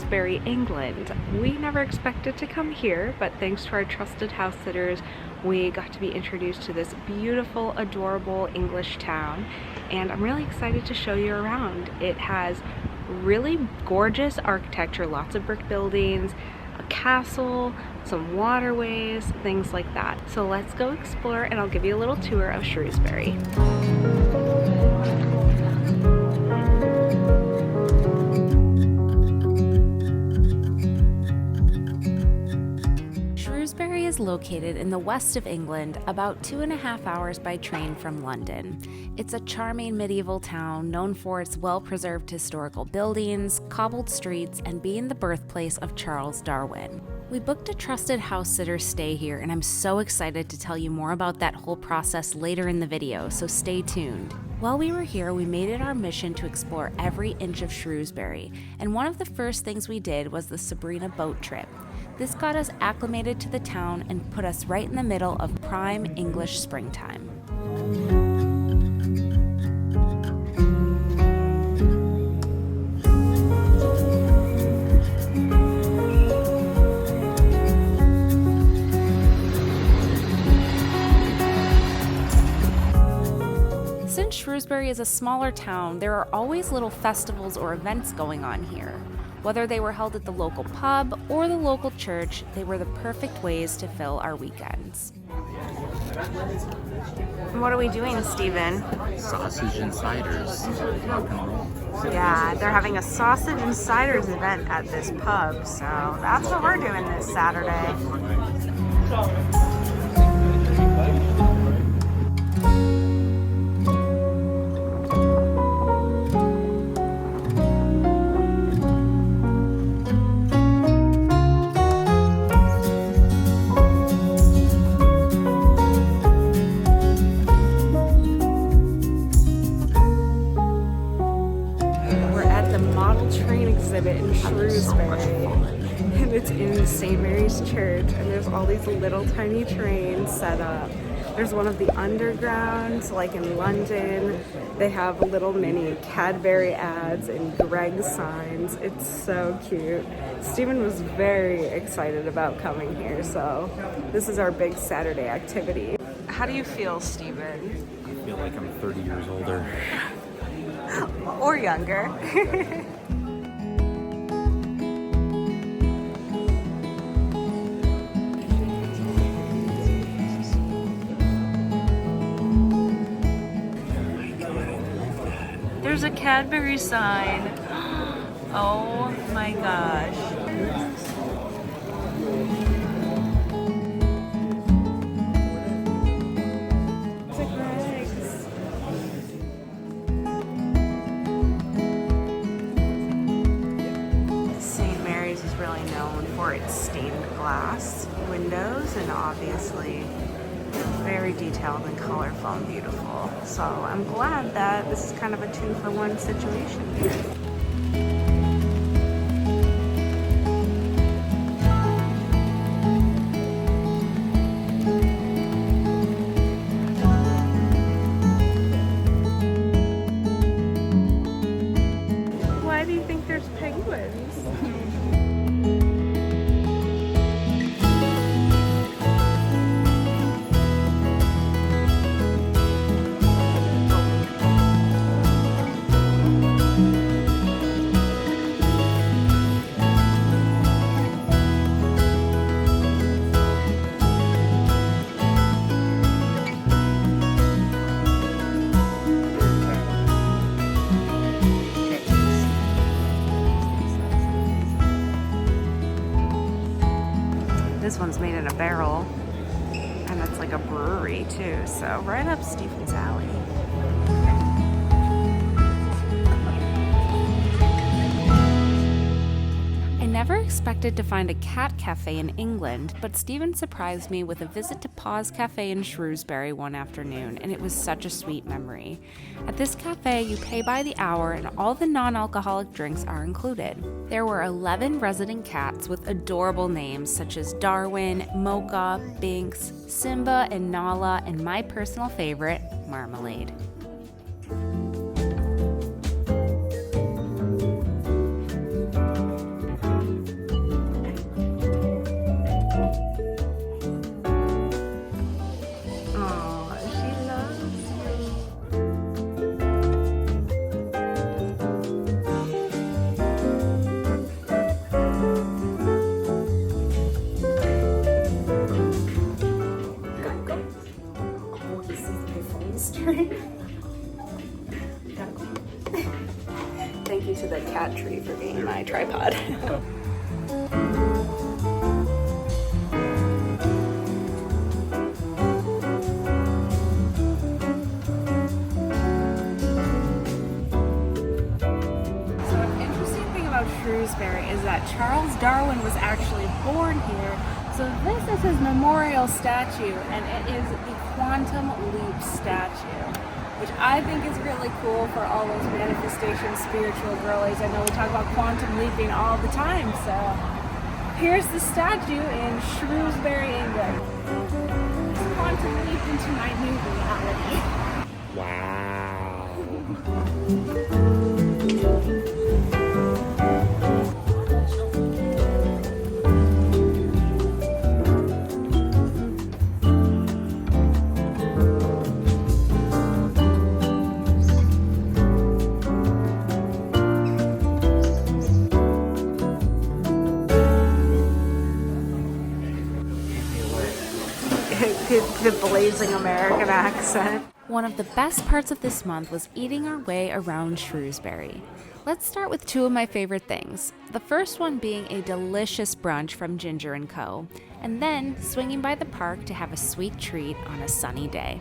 Shrewsbury, England. We never expected to come here, but thanks to our trusted house sitters, we got to be introduced to this beautiful, adorable English town, and I'm really excited to show you around. It has really gorgeous architecture, lots of brick buildings, a castle, some waterways, things like that. So let's go explore and I'll give you a little tour of Shrewsbury. Shrewsbury is located in the west of England, about 2.5 hours by train from London. It's a charming medieval town known for its well-preserved historical buildings, cobbled streets, and being the birthplace of Charles Darwin. We booked a trusted house sitter stay here, and I'm so excited to tell you more about that whole process later in the video, so stay tuned. While we were here, we made it our mission to explore every inch of Shrewsbury, and one of the first things we did was the Sabrina boat trip. This got us acclimated to the town and put us right in the middle of prime English springtime. Since Shrewsbury is a smaller town, there are always little festivals or events going on here. Whether they were held at the local pub or the local church, they were the perfect ways to fill our weekends. What are we doing, Stephen? Sausage and ciders. Rock and roll. Yeah, they're having a sausage and ciders event at this pub, so that's what we're doing this Saturday. In Shrewsbury, and it's in St. Mary's Church, and there's all these little tiny trains set up. There's one of the undergrounds, like in London. They have little mini Cadbury ads and Greg's signs. It's so cute. Stephen was very excited about coming here, so this is our big Saturday activity. How do you feel, Stephen? I feel like I'm 30 years older. Or younger. There's a Cadbury sign. Oh my gosh. It's a Greg's. St. Mary's is really known for its stained glass windows and obviously very detailed and colorful and beautiful. So I'm glad that this is kind of a 2-for-1 situation here. Why do you think there's penguins? This one's made in a barrel, and it's like a brewery too, so right up Stephen's alley. I never expected to find a cat cafe in England, but Stephen surprised me with a visit to Paws Cafe in Shrewsbury one afternoon, and it was such a sweet memory. At this cafe, you pay by the hour and all the non-alcoholic drinks are included. There were 11 resident cats with adorable names such as Darwin, Mocha, Binks, Simba, and Nala, and my personal favorite, Marmalade. Thank you to the cat tree for being my tripod. Shrewsbury is that Charles Darwin was actually born here. So this is his memorial statue, and it is the Quantum Leap statue, which I think is really cool for all those manifestation spiritual girlies. I know we talk about quantum leaping all the time, so here's the statue in Shrewsbury, England. Quantum leap into my new reality. Wow. The blazing American accent. One of the best parts of this month was eating our way around Shrewsbury. Let's start with two of my favorite things. The first one being a delicious brunch from Ginger & Co., and then swinging by the park to have a sweet treat on a sunny day.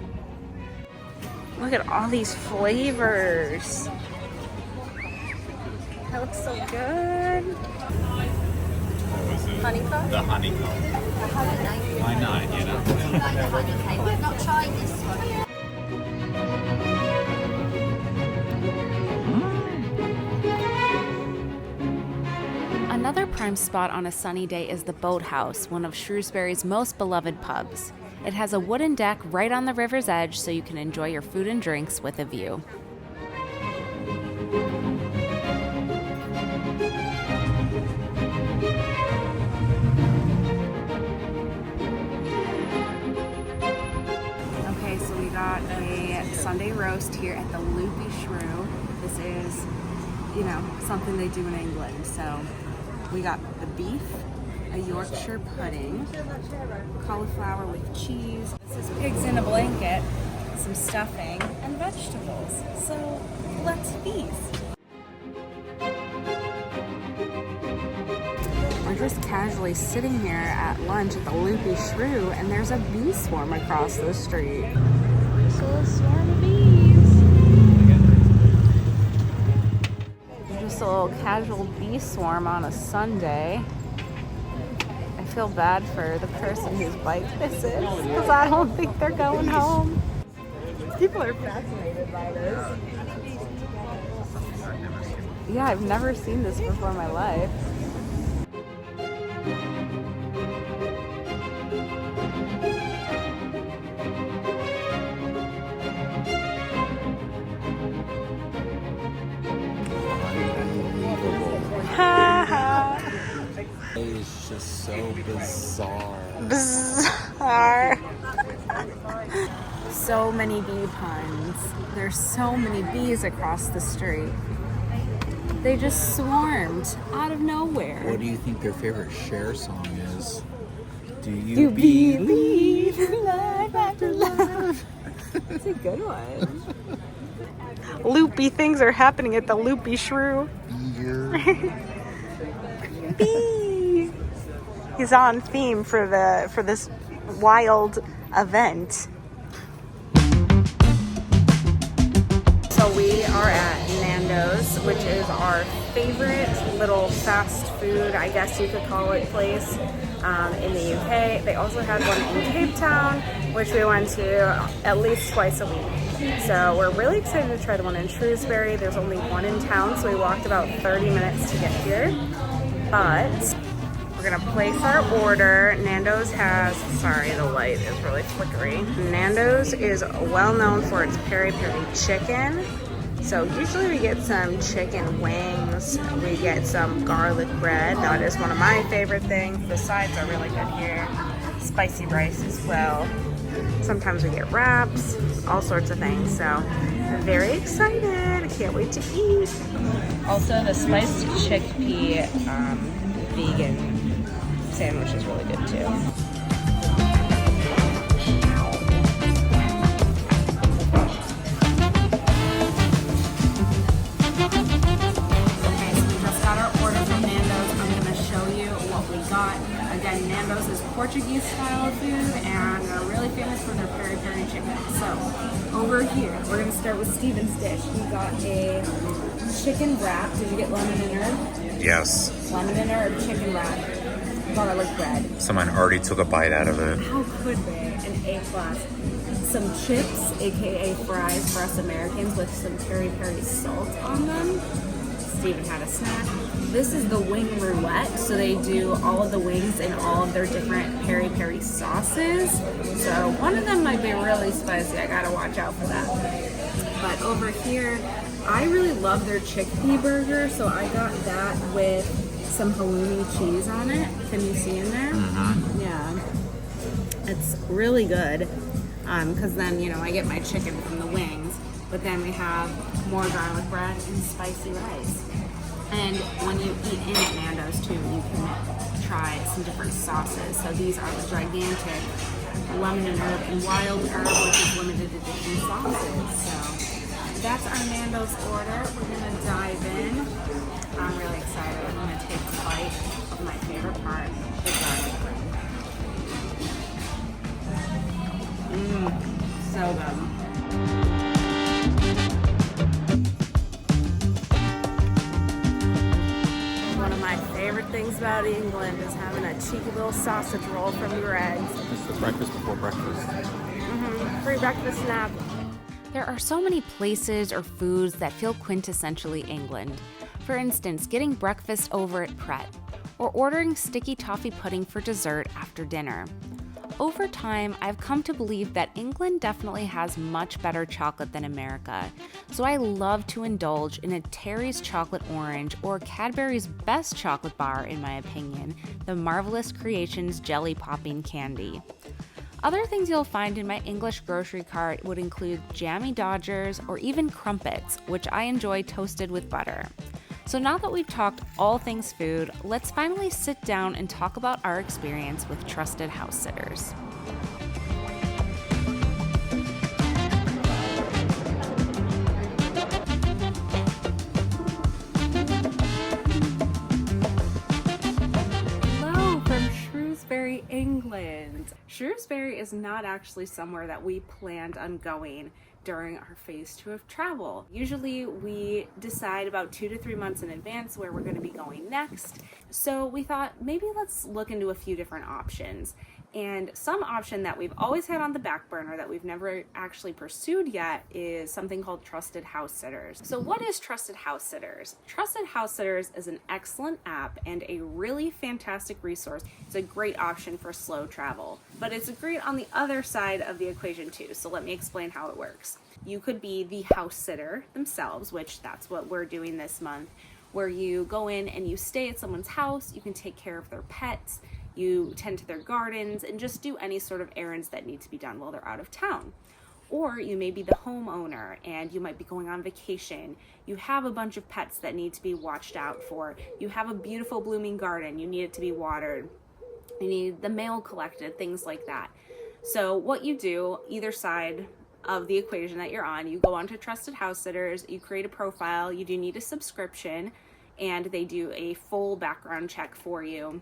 Look at all these flavors. That looks so good. Honeycomb? The honeycomb. Why not, you know? I've not tried this one. Another prime spot on a sunny day is the Boathouse, one of Shrewsbury's most beloved pubs. It has a wooden deck right on the river's edge so you can enjoy your food and drinks with a view. Got a Sunday roast here at the Loopy Shrew. This is, you know, something they do in England. So we got the beef, a Yorkshire pudding, cauliflower with cheese. This is pigs in a blanket, some stuffing, and vegetables. So let's feast. We're just casually sitting here at lunch at the Loopy Shrew, and there's a bee swarm across the street. Just a little swarm of bees. Just a little casual bee swarm on a Sunday. I feel bad for the person whose bike this is, because I don't think they're going home. People are fascinated by this. Yeah, I've never seen this before in my life. It's just so bizarre. Bizarre. So many bee puns. There's so many bees across the street. They just swarmed out of nowhere. What do you think their favorite Cher song is? Do You believe in life after love? That's a good one. Loopy things are happening at the Loopy Shrew. Bee. He's on theme for this wild event. So we are at Nando's, which is our favorite little fast food, I guess you could call it, place in the UK. They also had one in Cape Town, which we went to at least twice a week. So we're really excited to try the one in Shrewsbury. There's only one in town, so we walked about 30 minutes to get here. But we're gonna place our order. Nando's has, sorry, the light is really flickery. Nando's is well known for its peri-peri chicken. So usually we get some chicken wings, we get some garlic bread. That is one of my favorite things. The sides are really good here. Spicy rice as well. Sometimes we get wraps, all sorts of things. So I'm very excited. I can't wait to eat. Also, the spiced chickpea vegan sandwich is really good too. So, over here, we're going to start with Steven's dish. We got a chicken wrap. Did you get lemon and herb? Yes. Lemon and herb chicken wrap. Garlic bread. Someone already took a bite out of it. How could they? An A+. Some chips, aka fries for us Americans, with some peri peri salt on them. Steven had a snack. This is the wing roulette, so they do all of the wings in all of their different peri peri sauces. So one of them might be really spicy. I gotta watch out for that. But over here, I really love their chickpea burger, so I got that with some halloumi cheese on it. Can you see in there? Mm-hmm. Yeah. It's really good. Because then, you know, I get my chicken from the wings, but then we have more garlic bread and spicy rice. And when you eat in at Nando's too, you can try some different sauces. So these are the gigantic lemon and herb and wild herb, which is limited edition sauces. So that's our Nando's order. We're gonna dive in. I'm really excited. I'm gonna take a bite of my favorite part, the garlic bread. So good. One of my favorite things about England is having a cheeky little sausage roll from Greg's. This is breakfast before breakfast. Free breakfast snack. There are so many places or foods that feel quintessentially England. For instance, getting breakfast over at Pret, or ordering sticky toffee pudding for dessert after dinner. Over time, I've come to believe that England definitely has much better chocolate than America, so I love to indulge in a Terry's Chocolate Orange or Cadbury's best chocolate bar, in my opinion, the Marvelous Creations Jelly Popping Candy. Other things you'll find in my English grocery cart would include jammy Dodgers or even crumpets, which I enjoy toasted with butter. So now that we've talked all things food, let's finally sit down and talk about our experience with Trusted House Sitters. Hello from Shrewsbury, England. Shrewsbury is not actually somewhere that we planned on going during our phase 2 of travel. Usually we decide about 2 to 3 months in advance where we're going to be going next. So we thought maybe let's look into a few different options. And some option that we've always had on the back burner that we've never actually pursued yet is something called Trusted Housesitters. So what is Trusted Housesitters? Trusted Housesitters is an excellent app and a really fantastic resource. It's a great option for slow travel, but it's great on the other side of the equation too. So let me explain how it works. You could be the house sitter themselves, which that's what we're doing this month, where you go in and you stay at someone's house, you can take care of their pets, you tend to their gardens, and just do any sort of errands that need to be done while they're out of town. Or you may be the homeowner and you might be going on vacation. You have a bunch of pets that need to be watched out for. You have a beautiful blooming garden, you need it to be watered. You need the mail collected, things like that. So what you do, either side of the equation that you're on, you go on to Trusted House Sitters, you create a profile, you do need a subscription, and they do a full background check for you.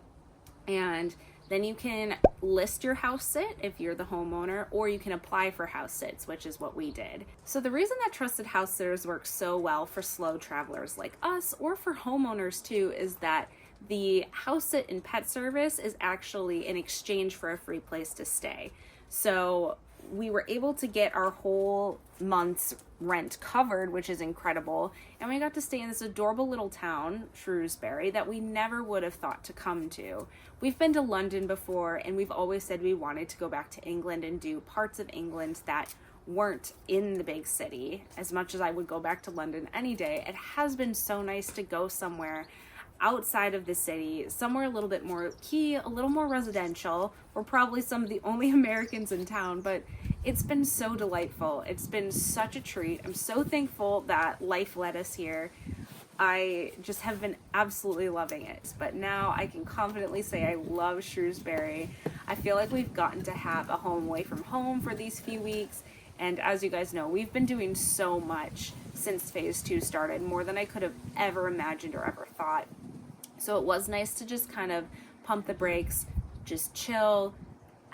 And then you can list your house sit if you're the homeowner, or you can apply for house sits, which is what we did. So the reason that Trusted House Sitters works so well for slow travelers like us, or for homeowners too, is that the house sit and pet service is actually in exchange for a free place to stay. So we were able to get our whole month's rent covered, which is incredible. And we got to stay in this adorable little town, Shrewsbury, that we never would have thought to come to. We've been to London before, and we've always said we wanted to go back to England and do parts of England that weren't in the big city. As much as I would go back to London any day, it has been so nice to go somewhere outside of the city, somewhere a little bit more key, a little more residential. We're probably some of the only Americans in town, but it's been so delightful. It's been such a treat. I'm so thankful that life led us here. I just have been absolutely loving it. But now I can confidently say I love Shrewsbury. I feel like we've gotten to have a home away from home for these few weeks. And as you guys know, we've been doing so much since phase 2 started, more than I could have ever imagined or ever thought. So it was nice to just kind of pump the brakes, just chill,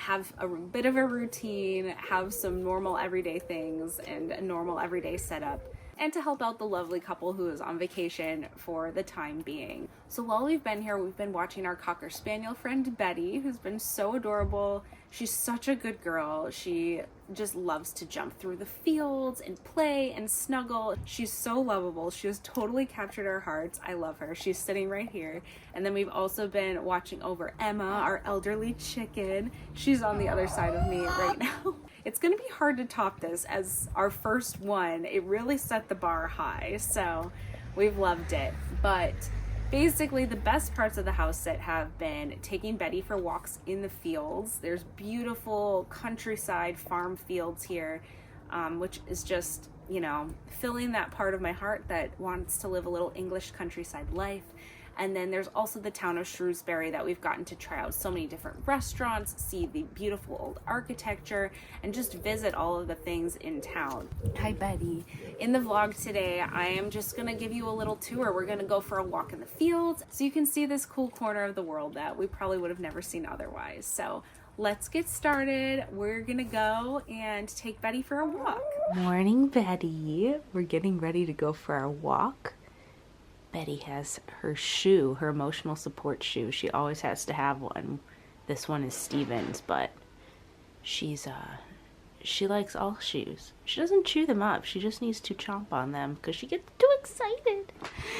have a bit of a routine, have some normal everyday things and a normal everyday setup, and to help out the lovely couple who is on vacation for the time being. So while we've been here, we've been watching our Cocker Spaniel friend Betty, who's been so adorable. She's such a good girl. She just loves to jump through the fields and play and snuggle. She's so lovable. She has totally captured our hearts. I love her. She's sitting right here. And then we've also been watching over Emma, our elderly chicken. She's on the other side of me right now. It's going to be hard to top this as our first one. It really set the bar high, so we've loved it. But basically, the best parts of the house sit have been taking Betty for walks in the fields. There's beautiful countryside farm fields here, which is just, you know, filling that part of my heart that wants to live a little English countryside life. And then there's also the town of Shrewsbury that we've gotten to try out so many different restaurants, see the beautiful old architecture, and just visit all of the things in town. Hi, Betty. In the vlog today, I am just gonna give you a little tour. We're gonna go for a walk in the fields so you can see this cool corner of the world that we probably would have never seen otherwise. So let's get started. We're gonna go and take Betty for a walk. Morning, Betty. We're getting ready to go for our walk. Betty has her shoe, her emotional support shoe. She always has to have one. This one is Steven's, but she likes all shoes. She doesn't chew them up. She just needs to chomp on them because she gets too excited.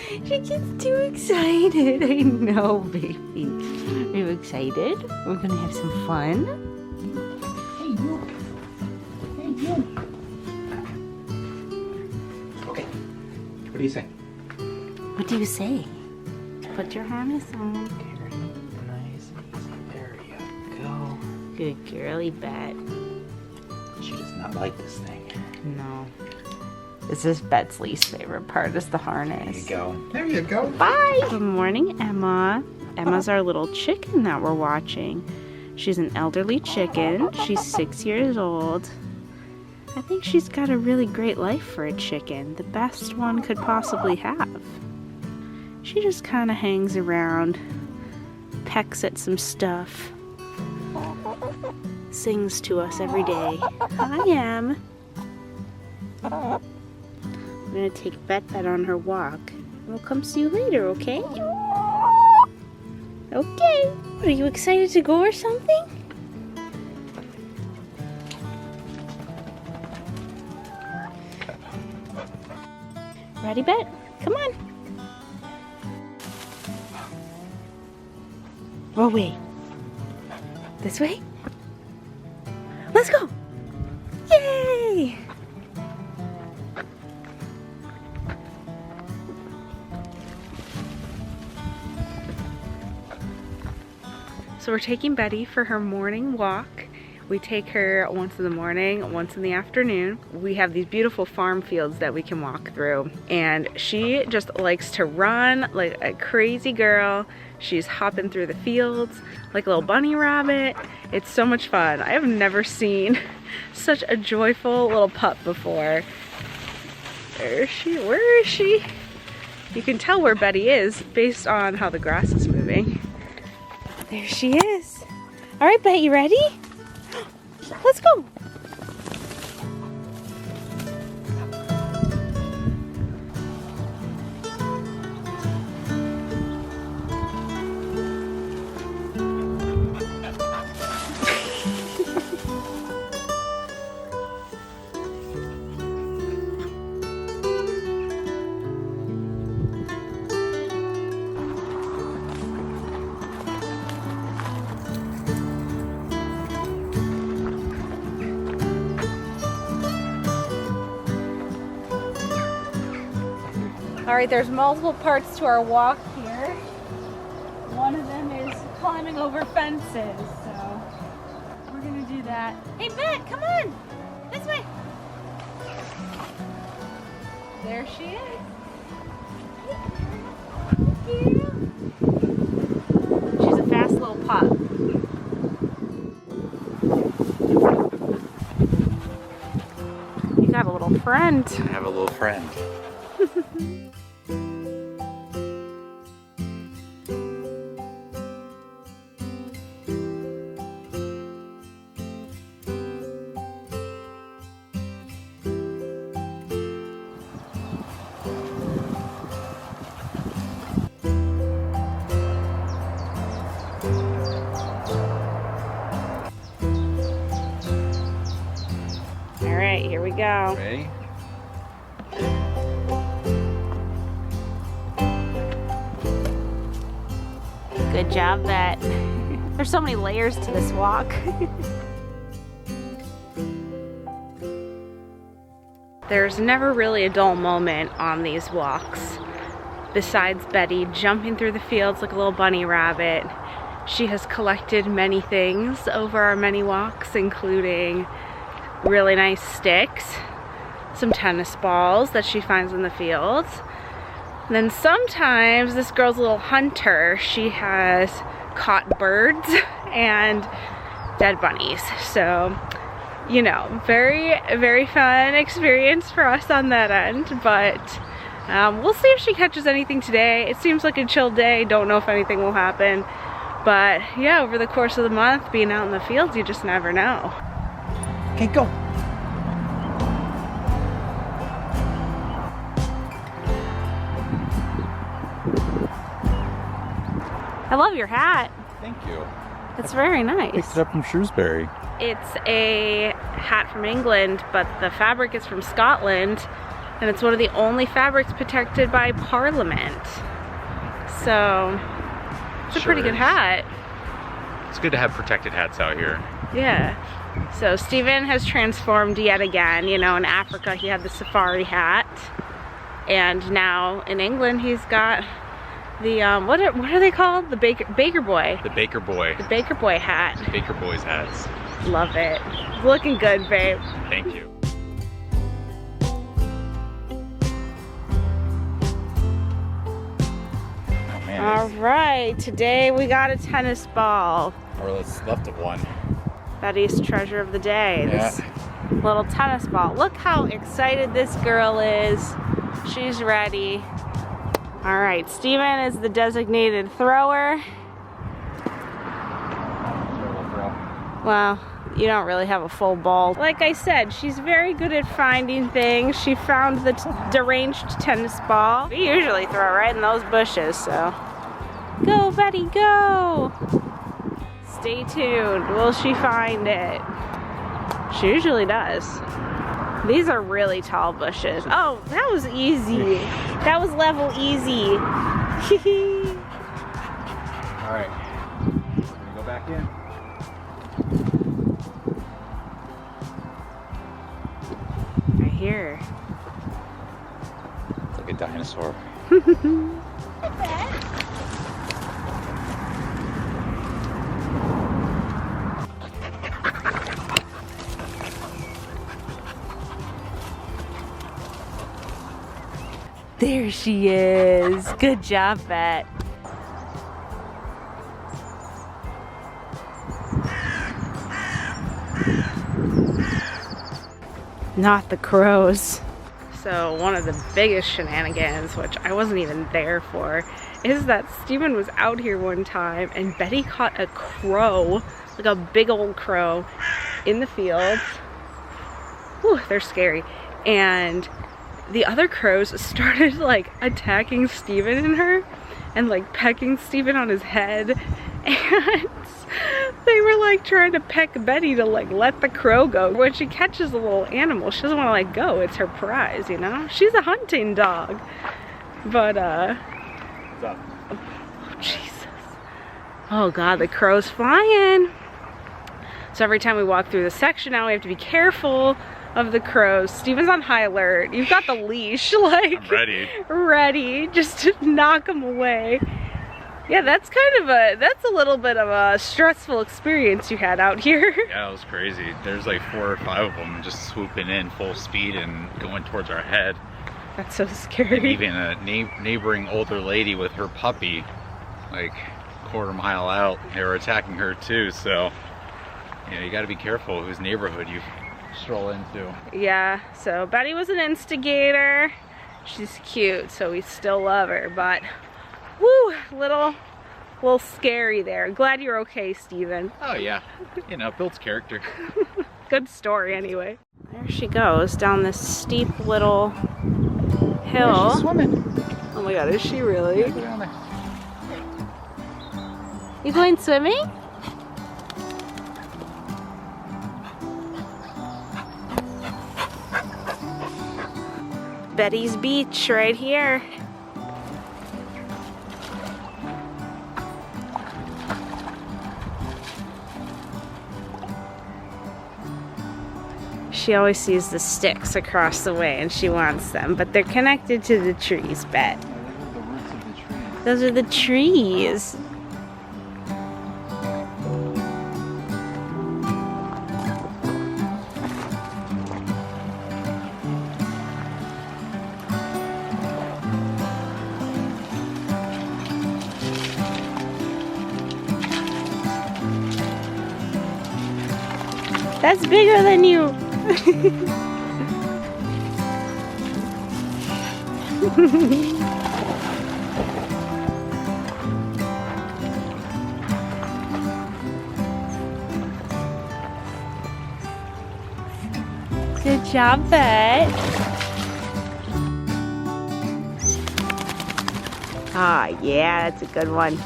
She gets too excited. I know, baby. Are you excited? We're gonna have some fun. Hey, you. Hey, you. Okay. What do you say? What do you say? Put your harness on. Nice and easy. There you go. Good girly, Bet. She does not like this thing. No. This is Bet's least favorite part, is the harness. There you go. There you go. Bye! Good morning, Emma. Emma's our little chicken that we're watching. She's an elderly chicken. She's 6 years old. I think she's got a really great life for a chicken. The best one could possibly have. She just kind of hangs around, pecks at some stuff, sings to us every day. Hi, Em. I'm gonna take Bet on her walk. We'll come see you later, okay? Okay. What, are you excited to go or something? Ready, Bet? Come on. Oh, wait. This way? Let's go! Yay! So we're taking Betty for her morning walk. We take her once in the morning, once in the afternoon. We have these beautiful farm fields that we can walk through. And she just likes to run like a crazy girl. She's hopping through the fields like a little bunny rabbit. It's so much fun. I have never seen such a joyful little pup before. There is she. Where is she? You can tell where Betty is based on how the grass is moving. There she is. All right, Bet, you ready? Let's go. All right, there's multiple parts to our walk here. One of them is climbing over fences, so we're gonna do that. Hey, Bet, come on, this way. There she is. Thank you. She's a fast little pup. You got a little friend. I have a little friend. right, here we go. Ready? Good job, Bet. There's so many layers to this walk. There's never really a dull moment on these walks. Besides Betty jumping through the fields like a little bunny rabbit, she has collected many things over our many walks, including really nice sticks, some tennis balls that she finds in the fields. And then sometimes this girl's a little hunter. She has caught birds and dead bunnies. So, you know, very, very fun experience for us on that end, but we'll see if she catches anything today. It seems like a chill day. Don't know if anything will happen. But yeah, over the course of the month, being out in the fields, you just never know. Okay, go. I love your hat. Thank you. It's very nice. Picked it up from Shrewsbury. It's a hat from England, but the fabric is from Scotland, and it's one of the only fabrics protected by Parliament. So it's a pretty good hat. It's good to have protected hats out here. Yeah. So Stephen has transformed yet again. You know, in Africa he had the safari hat, and now in England he's got the what are they called? The baker boy. The Baker Boy. The Baker Boy hat. Baker Boy's hats. Love it. It's looking good, babe. Thank you. Oh, man. All right, today we got a tennis ball. Or what's left of one. Betty's treasure of the day. Yeah. This little tennis ball. Look how excited this girl is. She's ready. All right, Stephen is the designated thrower. Well, you don't really have a full ball. Like I said, she's very good at finding things. She found the deranged tennis ball. We usually throw right in those bushes, so. Go, Betty, go! Stay tuned. Will she find it? She usually does. These are really tall bushes. Oh, that was easy. That was level easy. All right. Gonna go back in. Right here. It's like a dinosaur. There she is. Good job, Bet. Not the crows. So one of the biggest shenanigans, which I wasn't even there for, is that Stephen was out here one time and Betty caught a crow, like a big old crow, in the fields. Whew, they're scary. And the other crows started like attacking Stephen and her and like pecking Stephen on his head, and they were like trying to peck Betty to like let the crow go. When she catches a little animal, she doesn't want to let go. It's her prize, you know? She's a hunting dog. But What's up? oh, Jesus. Oh God, the crow's flying. So every time we walk through the section now, we have to be careful of the crows. Stephen's on high alert. You've got the leash, like, I'm ready. ready just to knock him away. Yeah, that's a little bit of a stressful experience you had out here. Yeah, it was crazy. There's like 4 or 5 of them just swooping in full speed and going towards our head. That's so And scary. even a neighboring older lady with her puppy, like quarter mile out, they were attacking her too. So, you know, you got to be careful whose neighborhood you stroll into. Yeah, so Betty was an instigator. She's cute, so we still love her, but woo, little scary there. Glad you're okay, Stephen. Oh yeah, you know, builds character. Good story anyway. There she goes down this steep little hill. She's swimming. Oh my God, is she really? Go down there. You going swimming? Betty's Beach right here. She always sees the sticks across the way and she wants them, but they're connected to the trees, Bet. Those are the trees. That's bigger than you. Good job, Bet. Ah, yeah, that's a good one.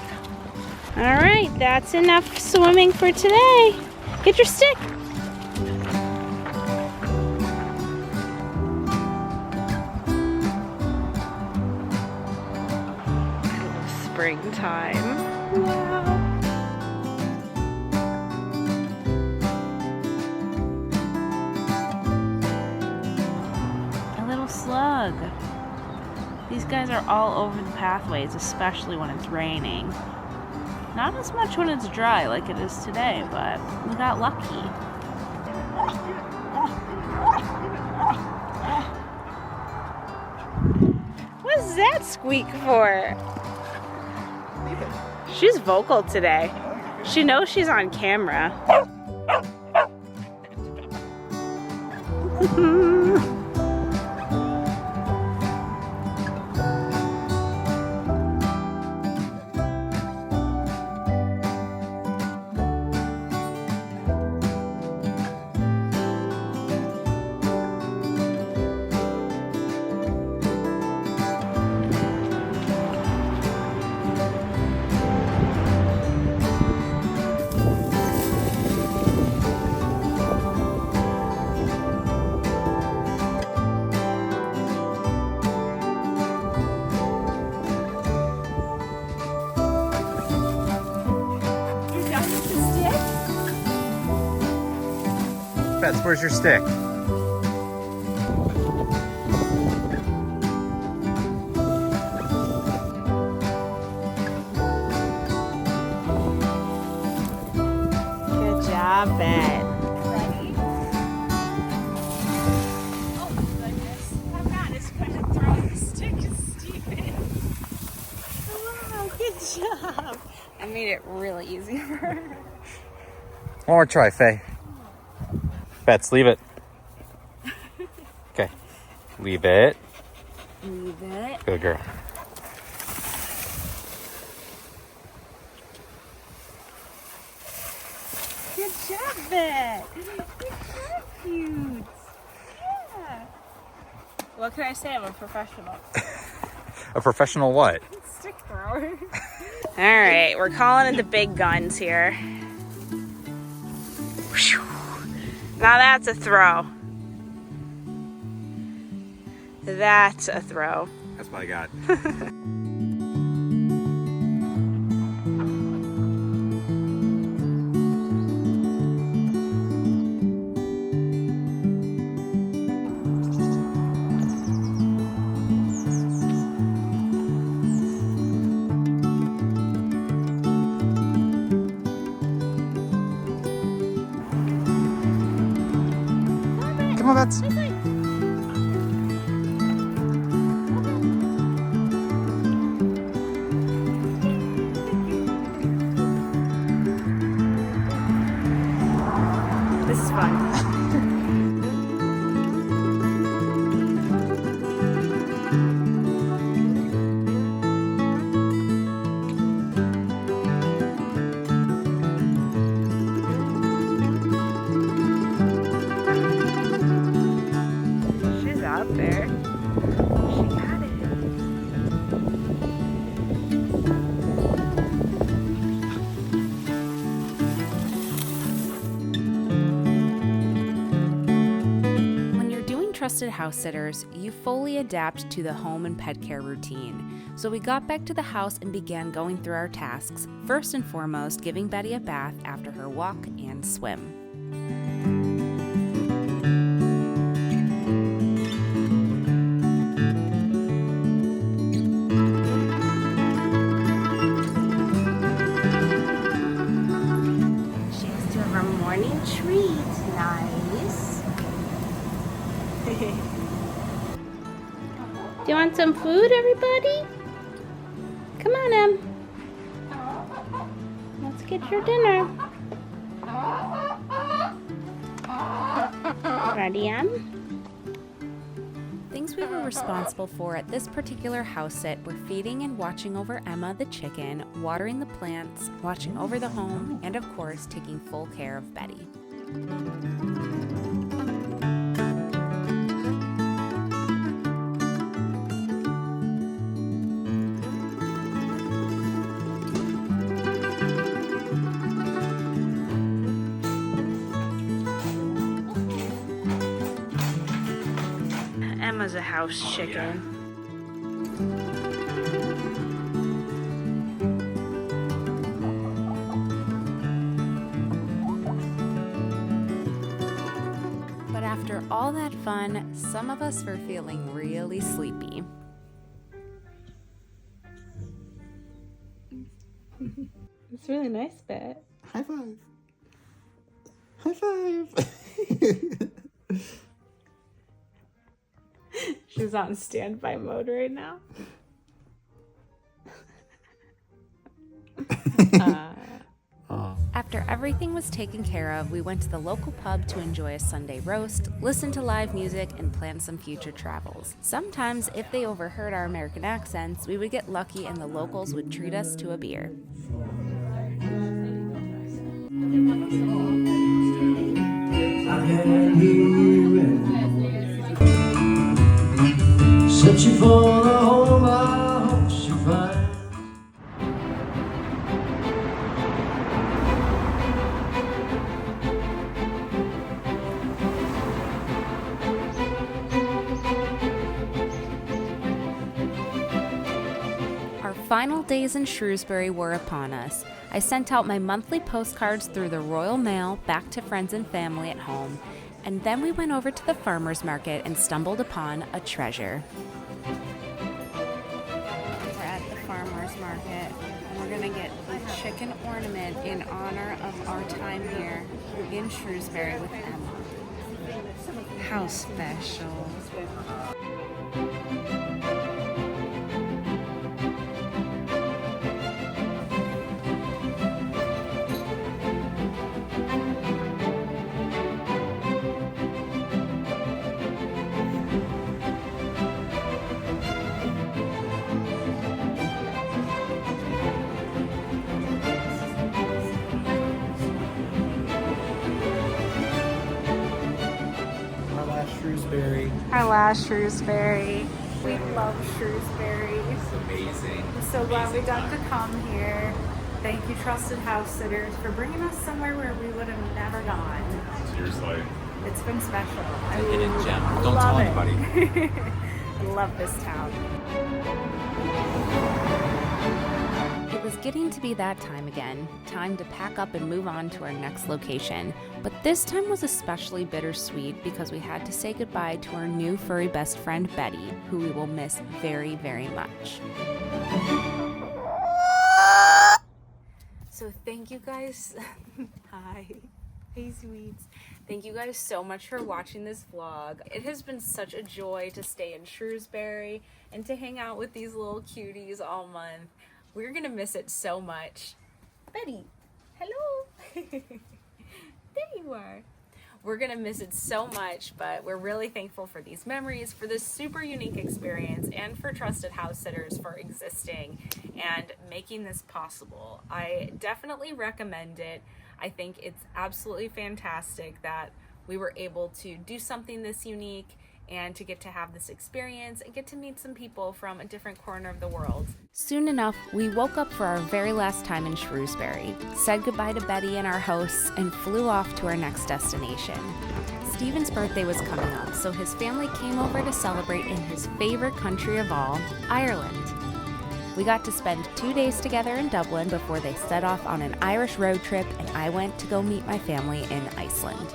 All right, that's enough swimming for today. Get your stick. Springtime. Wow. A little slug. These guys are all over the pathways, especially when it's raining. Not as much when it's dry like it is today, but we got lucky. What's that squeak for? She's vocal today. She knows she's on camera. Bets, where's your stick? Good job, Bet. Ready? Oh goodness. I'm not as good at throwing the stick as Steven. Wow, good job. I made it really easy for her. One more try, Faye. Bets, leave it. Okay. Leave it. Leave it. Good girl. Good job, Bet. You're so cute. Yeah. What can I say? I'm a professional. A professional what? Stick thrower. All right, we're calling in the big guns here. Now that's a throw. That's a throw. That's what I got. Come on, Bets. This is fun. Trusted House Sitters, you fully adapt to the home and pet care routine. So we got back to the house and began going through our tasks, first and foremost giving Betty a bath after her walk and swim. She has to have her morning treat. Nice. Do you want some food, everybody? Come on, Em. Let's get your dinner. Ready, Em? Things we were responsible for at this particular house sit were feeding and watching over Emma the chicken, watering the plants, watching over the home, and of course taking full care of Betty. Emma's a house chicken. But after all that fun, some of us were feeling really sleepy. It's really nice, Bet. High five. High five. She's on standby mode right now. After everything was taken care of, we went to the local pub to enjoy a Sunday roast, listen to live music, and plan some future travels. Sometimes, if they overheard our American accents, we would get lucky and the locals would treat us to a beer. Searching for the home I hope she'll find. Our final days in Shrewsbury were upon us. I sent out my monthly postcards through the Royal Mail back to friends and family at home, and then we went over to the farmer's market and stumbled upon a treasure. We're at the farmer's market, and we're gonna get a chicken ornament in honor of our time here in Shrewsbury with Emma. How special. Shrewsbury. Our last Shrewsbury. We love Shrewsbury. It's amazing. I'm so glad we got to come here. Thank you, Trusted House Sitters, for bringing us somewhere where we would have never gone. Seriously. It's been special. I Hidden gem. Don't love tell it. anybody. I love this town. It was getting to be that time again, time to pack up and move on to our next location. But this time was especially bittersweet because we had to say goodbye to our new furry best friend Betty, who we will miss very, very much. So thank you guys. Hi. Hey, sweets. Thank you guys so much for watching this vlog. It has been such a joy to stay in Shrewsbury and to hang out with these little cuties all month. We're gonna miss it so much. Betty, hello. There you are. We're gonna miss it so much, but we're really thankful for these memories, for this super unique experience, and for Trusted House Sitters for existing and making this possible. I definitely recommend it. I think it's absolutely fantastic that we were able to do something this unique and to get to have this experience and get to meet some people from a different corner of the world. Soon enough, we woke up for our very last time in Shrewsbury, said goodbye to Betty and our hosts, and flew off to our next destination. Stephen's birthday was coming up, so his family came over to celebrate in his favorite country of all, Ireland. We got to spend 2 days together in Dublin before they set off on an Irish road trip, and I went to go meet my family in Iceland.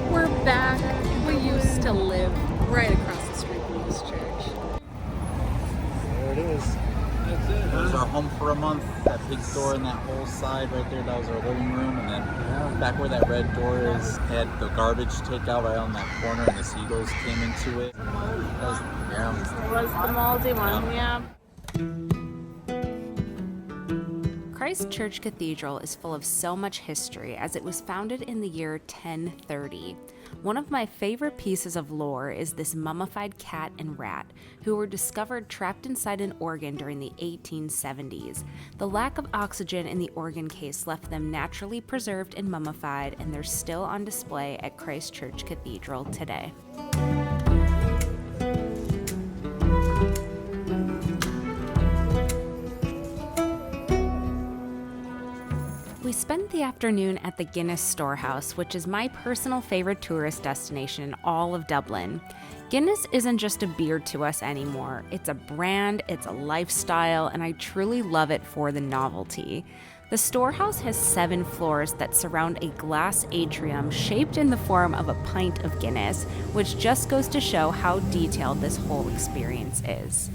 We're back. We used to live right across the street from this church. There it is. That's it. That was our home for a month. That big door in that whole side right there, that was our living room. And then back where that red door is, had the garbage takeout right on that corner, and the seagulls came into it. That was Was the moldy one, yeah. Christ Church Cathedral is full of so much history as it was founded in the year 1030. One of my favorite pieces of lore is this mummified cat and rat who were discovered trapped inside an organ during the 1870s. The lack of oxygen in the organ case left them naturally preserved and mummified, and they're still on display at Christ Church Cathedral today. We spent the afternoon at the Guinness Storehouse, which is my personal favorite tourist destination in all of Dublin. Guinness isn't just a beer to us anymore. It's a brand, it's a lifestyle, and I truly love it for the novelty. The storehouse has 7 floors that surround a glass atrium shaped in the form of a pint of Guinness, which just goes to show how detailed this whole experience is.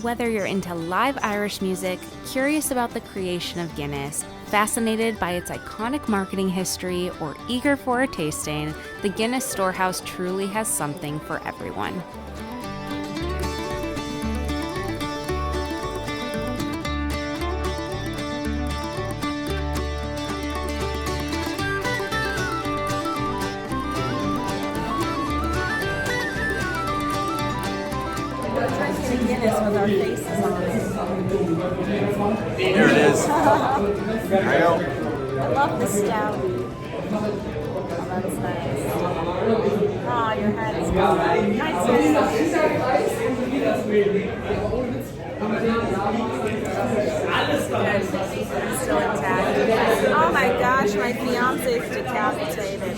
Whether you're into live Irish music, curious about the creation of Guinness, fascinated by its iconic marketing history, or eager for a tasting, the Guinness Storehouse truly has something for everyone. Guinness with our faces on it. Here it is. There you go. I love the stout. Oh, that's nice. Oh, your head is going. Nice. Still intact. Oh my gosh, my fiance is decapitated.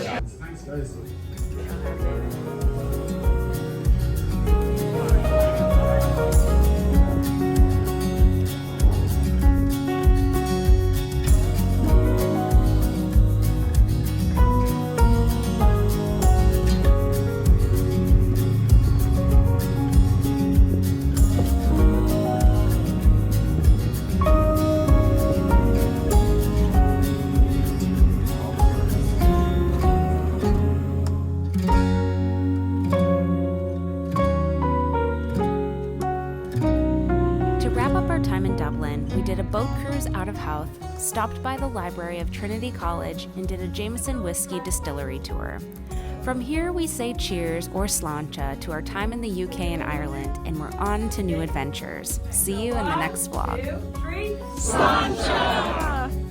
did a boat cruise out of Howth, stopped by the library of Trinity College, and did a Jameson whiskey distillery tour. From here, we say cheers or sláinte to our time in the UK and Ireland, and we're on to new adventures. See you in the next vlog. 2, 3, sláinte!